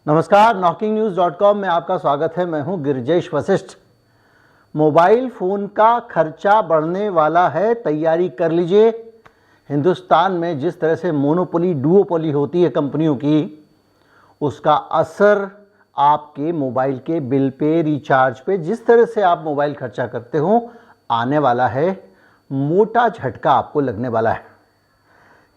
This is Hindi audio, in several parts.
नमस्कार, knocking-news.com में आपका स्वागत है। मैं हूं गिरिजेश वशिष्ठ। मोबाइल फ़ोन का खर्चा बढ़ने वाला है, तैयारी कर लीजिए। हिंदुस्तान में जिस तरह से मोनोपोली डुओपोली होती है कंपनियों की, उसका असर आपके मोबाइल के बिल पे, रिचार्ज पे, जिस तरह से आप मोबाइल खर्चा करते हो, आने वाला है। मोटा झटका आपको लगने वाला है।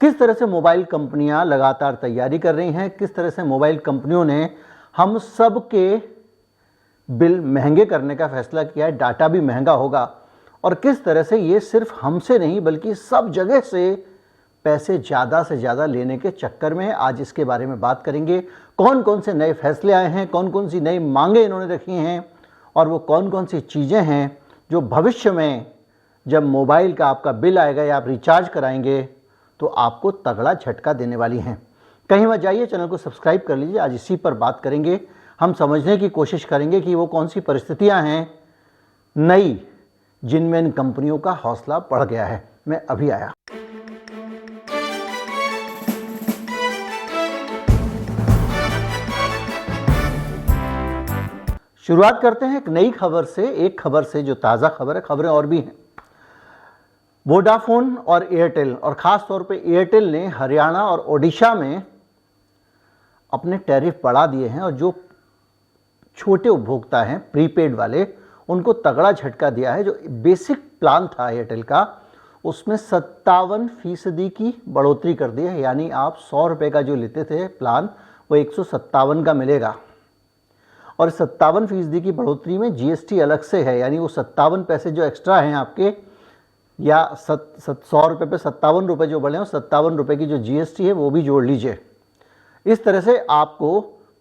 किस तरह से मोबाइल कंपनियां लगातार तैयारी कर रही हैं, किस तरह से मोबाइल कंपनियों ने हम सब के बिल महंगे करने का फैसला किया है, डाटा भी महंगा होगा, और किस तरह से ये सिर्फ हमसे नहीं बल्कि सब जगह से पैसे ज़्यादा से ज़्यादा लेने के चक्कर में। आज इसके बारे में बात करेंगे। कौन कौन से नए फैसले आए हैं, कौन कौन सी नई मांगें इन्होंने रखी हैं, और वो कौन कौन सी चीज़ें हैं जो भविष्य में जब मोबाइल का आपका बिल आएगा या आप रिचार्ज कराएंगे तो आपको तगड़ा झटका देने वाली हैं। कहीं मत जाइए, चैनल को सब्सक्राइब कर लीजिए। आज इसी पर बात करेंगे। हम समझने की कोशिश करेंगे कि वो कौन सी परिस्थितियां हैं नई जिनमें इन कंपनियों का हौसला बढ़ गया है। मैं अभी आया। शुरुआत करते हैं एक नई खबर से, एक खबर से जो ताज़ा खबर है। खबरें और भी हैं। वोडाफोन और एयरटेल, और ख़ास तौर पे एयरटेल ने हरियाणा और ओडिशा में अपने टैरिफ बढ़ा दिए हैं, और जो छोटे उपभोक्ता हैं प्रीपेड वाले, उनको तगड़ा झटका दिया है। जो बेसिक प्लान था एयरटेल का, उसमें 57% की बढ़ोतरी कर दी है। यानी आप 100 रुपये का जो लेते थे प्लान, वो 157 का मिलेगा। और 57% की बढ़ोतरी में जीएसटी अलग से है। यानी वो 57 पैसे जो एक्स्ट्रा हैं आपके, या 100 रुपये पे 57 रुपये जो बढ़े हैं, 57 रुपये की जो जीएसटी है वो भी जोड़ लीजिए। इस तरह से आपको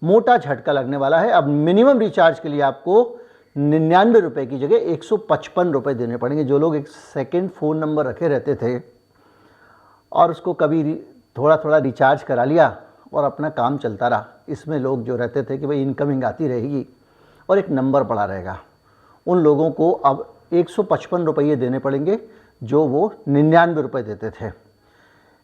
मोटा झटका लगने वाला है। अब मिनिमम रिचार्ज के लिए आपको 99 रुपये की जगह 155 रुपये देने पड़ेंगे। जो लोग एक सेकेंड फ़ोन नंबर रखे रहते थे और उसको कभी थोड़ा थोड़ा रिचार्ज करा लिया और अपना काम चलता रहा, इसमें लोग जो रहते थे कि भाई इनकमिंग आती रहेगी और एक नंबर पड़ा रहेगा, उन लोगों को अब 155 रुपये देने पड़ेंगे जो वो 99 रुपये देते थे।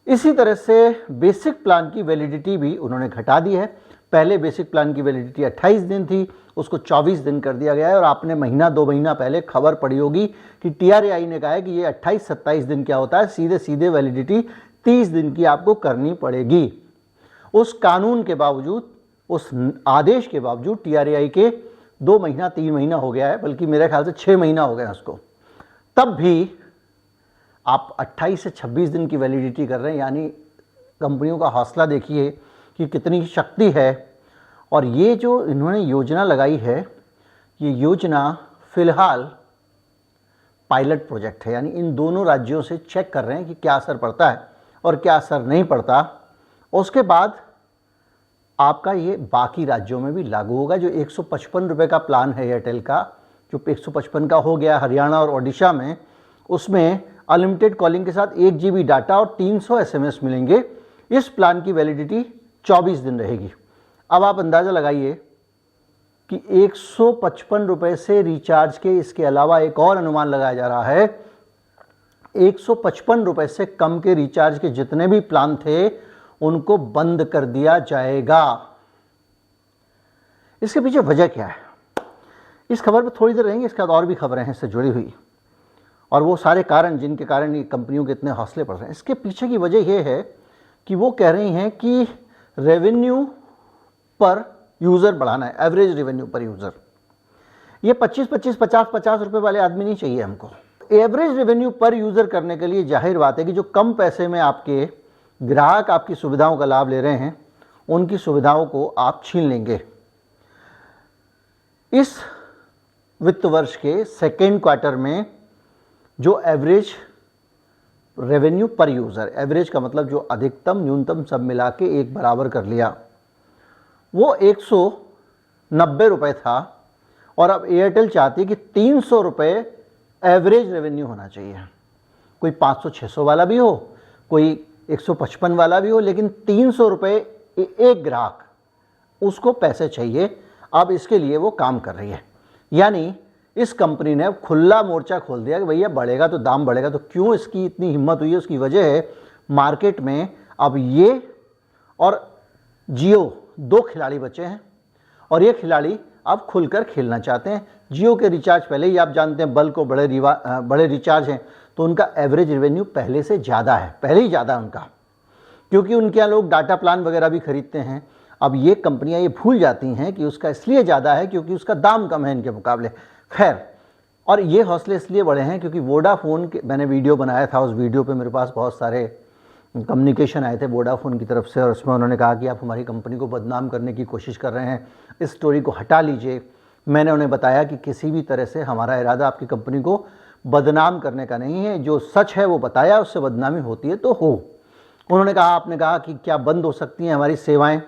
इसी तरह से बेसिक प्लान की वैलिडिटी भी उन्होंने घटा दी है। पहले बेसिक प्लान की वैलिडिटी 28 दिन थी, उसको 24 दिन कर दिया गया है। और आपने महीना 2 महीना पहले खबर पड़ी होगी कि TRAI ने कहा है कि ये 28-27 दिन क्या होता है, सीधे सीधे वैलिडिटी 30 दिन की आपको करनी पड़ेगी। उस कानून के बावजूद, उस आदेश के बावजूद TRAI के 2 महीना 3 महीना हो गया है, बल्कि मेरे ख्याल से 6 महीना हो गया उसको, तब भी आप 28 से 26 दिन की वैलिडिटी कर रहे हैं। यानी कंपनियों का हौसला देखिए कि कितनी शक्ति है। और ये जो इन्होंने योजना लगाई है, ये योजना फ़िलहाल पायलट प्रोजेक्ट है। यानी इन दोनों राज्यों से चेक कर रहे हैं कि क्या असर पड़ता है और क्या असर नहीं पड़ता। उसके बाद आपका ये बाकी राज्यों में भी लागू होगा। जो 155 रुपये का प्लान है एयरटेल का, जो 155 का हो गया हरियाणा और ओडिशा में, उसमें अनलिमिटेड कॉलिंग के साथ 1 GB डाटा और 300 SMS मिलेंगे। इस प्लान की वैलिडिटी 24 दिन रहेगी। अब आप अंदाज़ा लगाइए कि 155 रुपये से रिचार्ज के इसके अलावा एक और अनुमान लगाया जा रहा है, 155 रुपये से कम के रिचार्ज के जितने भी प्लान थे उनको बंद कर दिया जाएगा। इसके पीछे वजह क्या है? इस खबर पर थोड़ी देर रहेंगे, इसके बाद और भी खबरें हैं इससे जुड़ी हुई, और वो सारे कारण जिनके कारण ये कंपनियों के इतने हौसले बढ़ रहे हैं। इसके पीछे की वजह ये है कि वो कह रही हैं कि रेवेन्यू पर यूज़र बढ़ाना है, एवरेज रेवेन्यू पर यूज़र। ये 25-25, 50-50 रुपये वाले आदमी नहीं चाहिए हमको। एवरेज रेवेन्यू पर यूज़र करने के लिए जाहिर बात है कि जो कम पैसे में आपके ग्राहक आपकी सुविधाओं का लाभ ले रहे हैं, उनकी सुविधाओं को आप छीन लेंगे। इस वित्त वर्ष के सेकेंड क्वार्टर में जो एवरेज रेवेन्यू पर यूज़र, एवरेज का मतलब जो अधिकतम न्यूनतम सब मिला के एक बराबर कर लिया, वो 190 रुपये था। और अब एयरटेल चाहती है कि 300 रुपये एवरेज रेवेन्यू होना चाहिए। कोई 500-600 वाला भी हो, कोई 155 वाला भी हो, लेकिन 300 रुपये एक ग्राहक, उसको पैसे चाहिए। अब इसके लिए वो काम कर रही है। यानी इस कंपनी ने अब खुला मोर्चा खोल दिया कि भैया बढ़ेगा तो दाम बढ़ेगा। तो क्यों इसकी इतनी हिम्मत हुई है, उसकी वजह है मार्केट में अब ये और जियो 2 खिलाड़ी बचे हैं और ये खिलाड़ी अब खुलकर खेलना चाहते हैं। जियो के रिचार्ज पहले ही आप जानते हैं बल्क और बड़े रिचार्ज हैं, तो उनका एवरेज रेवेन्यू पहले से ज़्यादा है, पहले ही ज़्यादा उनका, क्योंकि उनके यहाँ लोग डाटा प्लान वगैरह भी खरीदते हैं। अब ये कंपनियां ये भूल जाती हैं कि उसका इसलिए ज़्यादा है क्योंकि उसका दाम कम है इनके मुकाबले। खैर, और ये हौसले इसलिए बड़े हैं क्योंकि वोडाफोन के, मैंने वीडियो बनाया था, उस वीडियो पे मेरे पास बहुत सारे कम्युनिकेशन आए थे वोडाफोन की तरफ से, और उसमें उन्होंने कहा कि आप हमारी कंपनी को बदनाम करने की कोशिश कर रहे हैं, इस स्टोरी को हटा लीजिए। मैंने उन्हें बताया कि किसी भी तरह से हमारा इरादा आपकी कंपनी को बदनाम करने का नहीं है, जो सच है वो बताया, उससे बदनामी होती है तो हो। उन्होंने कहा, आपने कहा कि क्या बंद हो सकती हैं हमारी सेवाएं?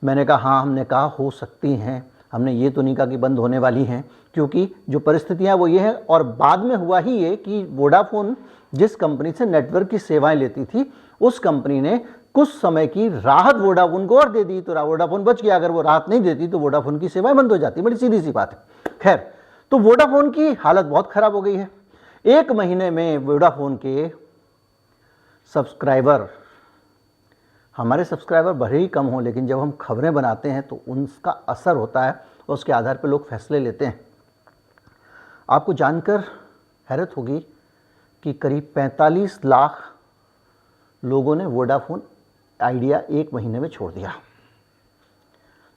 मैंने कहा हाँ, हमने कहा हो सकती हैं, हमने ये तो नहीं कहा कि बंद होने वाली हैं, क्योंकि जो परिस्थितियां वो ये हैं। और बाद में हुआ ही ये कि वोडाफोन जिस कंपनी से नेटवर्क की सेवाएं लेती थी, उस कंपनी ने कुछ समय की राहत वोडाफोन को और दे दी, तो वोडाफोन बच गया। अगर वो राहत नहीं देती तो वोडाफोन की सेवाएं बंद हो जाती, बड़ी सीधी सी बात है। खैर, तो वोडाफोन की हालत बहुत खराब हो गई है। एक महीने में वोडाफोन के सब्सक्राइबर, हमारे सब्सक्राइबर भले ही कम हों, लेकिन जब हम खबरें बनाते हैं तो उनका असर होता है और उसके आधार पर लोग फैसले लेते हैं। आपको जानकर हैरत होगी कि करीब 45 लाख लोगों ने वोडाफोन आइडिया एक महीने में छोड़ दिया।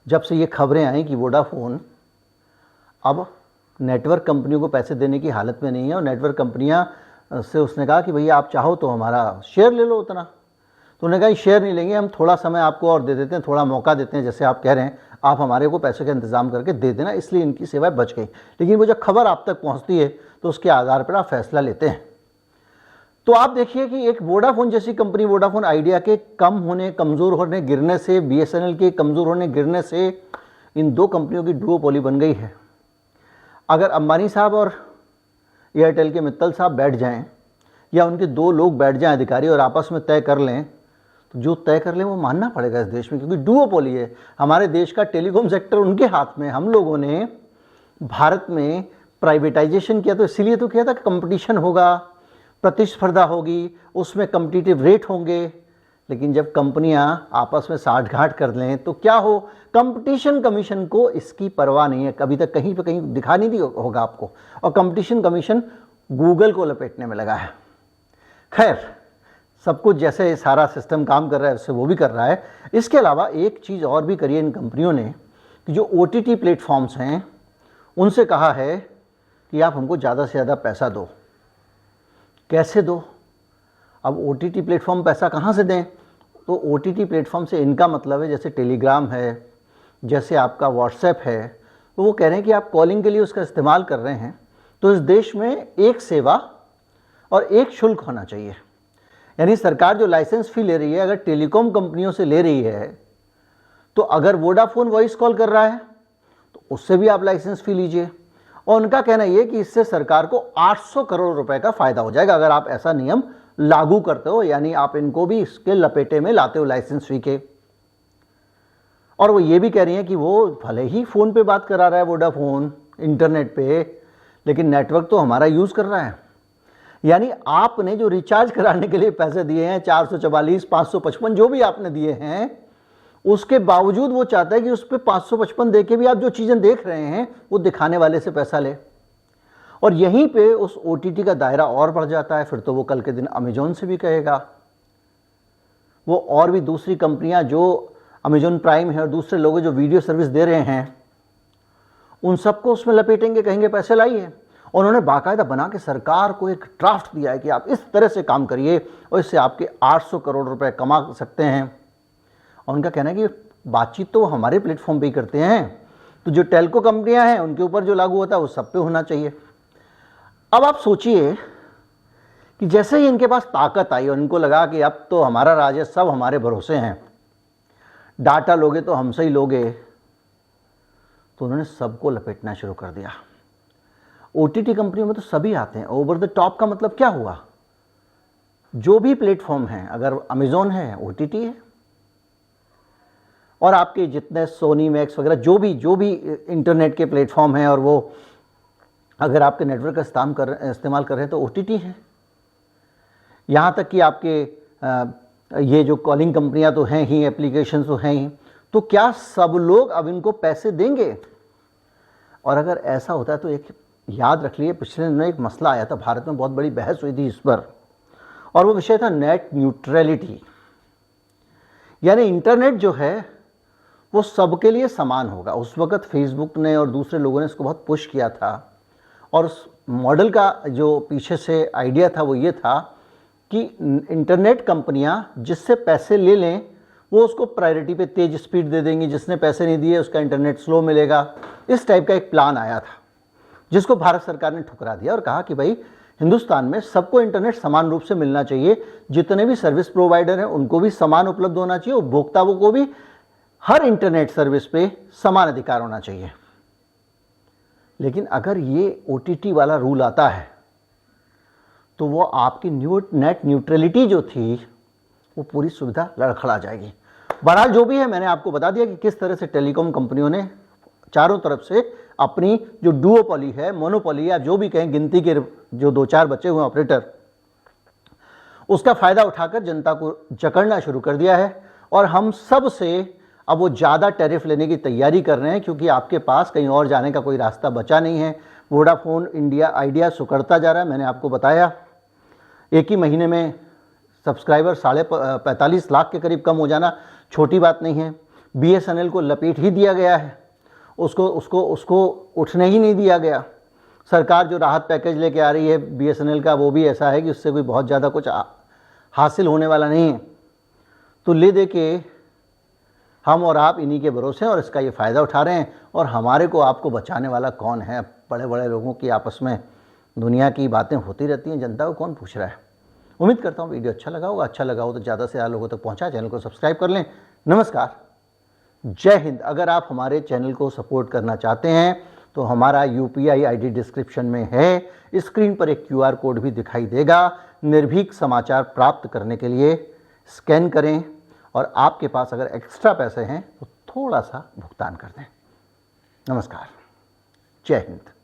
जब से ये खबरें आई कि वोडाफोन अब नेटवर्क कंपनियों को पैसे देने की हालत में नहीं है, और नेटवर्क कंपनियां से उसने कहा कि भैया आप चाहो तो हमारा शेयर ले लो उतना, तो उन्होंने कहा शेयर नहीं लेंगे, हम थोड़ा समय आपको और दे देते हैं, थोड़ा मौका देते हैं, जैसे आप कह रहे हैं, आप हमारे को पैसे का इंतजाम करके दे देना। इसलिए इनकी सेवाएं बच गई। लेकिन वो जब खबर आप तक पहुंचती है तो उसके आधार पर आप फैसला लेते हैं। तो आप देखिए कि एक वोडाफोन जैसी कंपनी, वोडाफोन आइडिया के कम होने, कमज़ोर होने, गिरने से, BSNL के कमज़ोर होने, गिरने से, इन दो कंपनियों की डुओपोली बन गई है। अगर अंबानी साहब और एयरटेल के मित्तल साहब बैठ जाएं, या उनके दो लोग बैठ जाएं अधिकारी, और आपस में तय कर लें, तो जो तय कर लें वो मानना पड़ेगा इस देश में, क्योंकि डुओपोली है। हमारे देश का टेलीकॉम सेक्टर उनके हाथ में। हम लोगों ने भारत में प्राइवेटाइजेशन किया तो इसीलिए तो किया था कि कंपटीशन होगा, प्रतिस्पर्धा होगी, उसमें कम्पिटिटिव रेट होंगे। लेकिन जब कंपनियां आपस में साठगांठ कर लें तो क्या हो? कंपटीशन कमीशन को इसकी परवाह नहीं है, कभी तक कहीं पे कहीं दिखा नहीं दी होगा आपको। और कंपटीशन कमीशन गूगल को लपेटने में लगा है। खैर, सब कुछ जैसे सारा सिस्टम काम कर रहा है उससे वो भी कर रहा है। इसके अलावा एक चीज़ और भी करी है इन कंपनियों ने, कि जो OTT प्लेटफॉर्म्स हैं उनसे कहा है कि आप हमको ज़्यादा से ज़्यादा पैसा दो। कैसे दो? अब OTT प्लेटफॉर्म पैसा कहाँ से दें? तो OTT प्लेटफॉर्म से इनका मतलब है जैसे टेलीग्राम है, जैसे आपका व्हाट्सएप है, तो वो कह रहे हैं कि आप कॉलिंग के लिए उसका इस्तेमाल कर रहे हैं, तो इस देश में एक सेवा और एक शुल्क होना चाहिए। यानी सरकार जो लाइसेंस फी ले रही है, अगर टेलीकॉम कंपनियों से ले रही है, तो अगर वोडाफोन वॉइस कॉल कर रहा है तो उससे भी आप लाइसेंस फी लीजिए। और उनका कहना यह कि इससे सरकार को 800 करोड़ रुपए का फायदा हो जाएगा अगर आप ऐसा नियम लागू करते हो, यानी आप इनको भी इसके लपेटे में लाते हो लाइसेंस फी के। और वो ये भी कह रही हैं कि वो भले ही फ़ोन पे बात करा रहा है वोडाफोन इंटरनेट पे, लेकिन नेटवर्क तो हमारा यूज़ कर रहा है। यानी आपने जो रिचार्ज कराने के लिए पैसे दिए हैं 444, 555 जो भी आपने दिए हैं, उसके बावजूद वो चाहता है कि उस पर 555 दे के भी आप जो चीज़ें देख रहे हैं वो दिखाने वाले से पैसा ले। और यहीं पे उस OTT का दायरा और बढ़ जाता है। फिर तो वो कल के दिन अमेजोन से भी कहेगा, वो और भी दूसरी कंपनियां जो अमेजोन प्राइम है और दूसरे लोग जो वीडियो सर्विस दे रहे हैं, उन सबको उसमें लपेटेंगे, कहेंगे पैसे लाइए। और उन्होंने बाकायदा बना के सरकार को एक ड्राफ्ट दिया है कि आप इस तरह से काम करिए और इससे आपके 800 करोड़ रुपए कमा सकते हैं। और उनका कहना है कि बातचीत तो हमारे प्लेटफॉर्म पे ही करते हैं, तो जो टेलको कंपनियां हैं उनके ऊपर जो लागू होता है वो सब पे होना चाहिए। अब आप सोचिए कि जैसे ही इनके पास ताकत आई और इनको लगा कि अब तो हमारा राज है, सब हमारे भरोसे हैं, डाटा लोगे तो हमसे ही लोगे, तो उन्होंने सबको लपेटना शुरू कर दिया। OTT कंपनियों में तो सभी आते हैं। ओवर द टॉप का मतलब क्या हुआ? जो भी प्लेटफॉर्म है, अगर अमेजोन है OTT है, और आपके जितने सोनी मैक्स वगैरह जो भी इंटरनेट के प्लेटफॉर्म हैं, और वो अगर आपके नेटवर्क का इस्तेमाल कर रहे हैं तो OTT है। यहाँ तक कि आपके ये जो कॉलिंग कंपनियाँ तो हैं ही, एप्लीकेशन तो हैं ही, तो क्या सब लोग अब इनको पैसे देंगे? और अगर ऐसा होता है तो एक याद रख लिए, पिछले दिनों एक मसला आया था, भारत में बहुत बड़ी बहस हुई थी इस पर, और वो विषय था नेट न्यूट्रलिटी। यानी इंटरनेट जो है वो सबके लिए समान होगा। उस वक्त फेसबुक ने और दूसरे लोगों ने इसको बहुत पुश किया था, और उस मॉडल का जो पीछे से आइडिया था वो ये था कि इंटरनेट कंपनियां जिससे पैसे ले लें वो उसको प्रायोरिटी पे तेज स्पीड दे देंगी, जिसने पैसे नहीं दिए उसका इंटरनेट स्लो मिलेगा। इस टाइप का एक प्लान आया था जिसको भारत सरकार ने ठुकरा दिया और कहा कि भाई हिंदुस्तान में सबको इंटरनेट समान रूप से मिलना चाहिए, जितने भी सर्विस प्रोवाइडर हैं उनको भी समान उपलब्ध होना चाहिए, उपभोक्ताओं को भी हर इंटरनेट सर्विस पे समान अधिकार होना चाहिए। लेकिन अगर ये OTT वाला रूल आता है तो वो आपकी नेट न्यूट्रलिटी जो थी वो पूरी सुविधा लड़खड़ा जाएगी। बहरहाल जो भी है, मैंने आपको बता दिया कि किस तरह से टेलीकॉम कंपनियों ने चारों तरफ से अपनी जो डुओपोली है, मोनोपोली, या जो भी कहें, गिनती के जो 2-4 बचे हुए ऑपरेटर, उसका फायदा उठाकर जनता को जकड़ना शुरू कर दिया है। और हम सब से अब वो ज़्यादा टैरिफ लेने की तैयारी कर रहे हैं, क्योंकि आपके पास कहीं और जाने का कोई रास्ता बचा नहीं है। वोडाफोन इंडिया आइडिया सुकड़ता जा रहा है। मैंने आपको बताया एक ही महीने में सब्सक्राइबर 45 लाख के करीब कम हो जाना छोटी बात नहीं है। BSNL को लपेट ही दिया गया है, उसको उठने ही नहीं दिया गया। सरकार जो राहत पैकेज लेके आ रही है BSNL का, वो भी ऐसा है कि उससे कोई बहुत ज़्यादा कुछ हासिल होने वाला नहीं है। तो ले दे के हम और आप इन्हीं के भरोसे हैं और इसका ये फ़ायदा उठा रहे हैं। और हमारे को आपको बचाने वाला कौन है? बड़े बड़े लोगों की आपस में दुनिया की बातें होती रहती हैं, जनता को कौन पूछ रहा है। उम्मीद करता हूँ वीडियो अच्छा लगा होगा। अच्छा लगा हो तो ज़्यादा से ज़्यादा लोगों तक पहुँचा, चैनल को सब्सक्राइब कर लें। नमस्कार, जय हिंद। अगर आप हमारे चैनल को सपोर्ट करना चाहते हैं तो हमारा UPI ID डिस्क्रिप्शन में है। स्क्रीन पर एक QR कोड भी दिखाई देगा। निर्भीक समाचार प्राप्त करने के लिए स्कैन करें, और आपके पास अगर एक्स्ट्रा पैसे हैं तो थोड़ा सा भुगतान कर दें। नमस्कार, जय हिंद।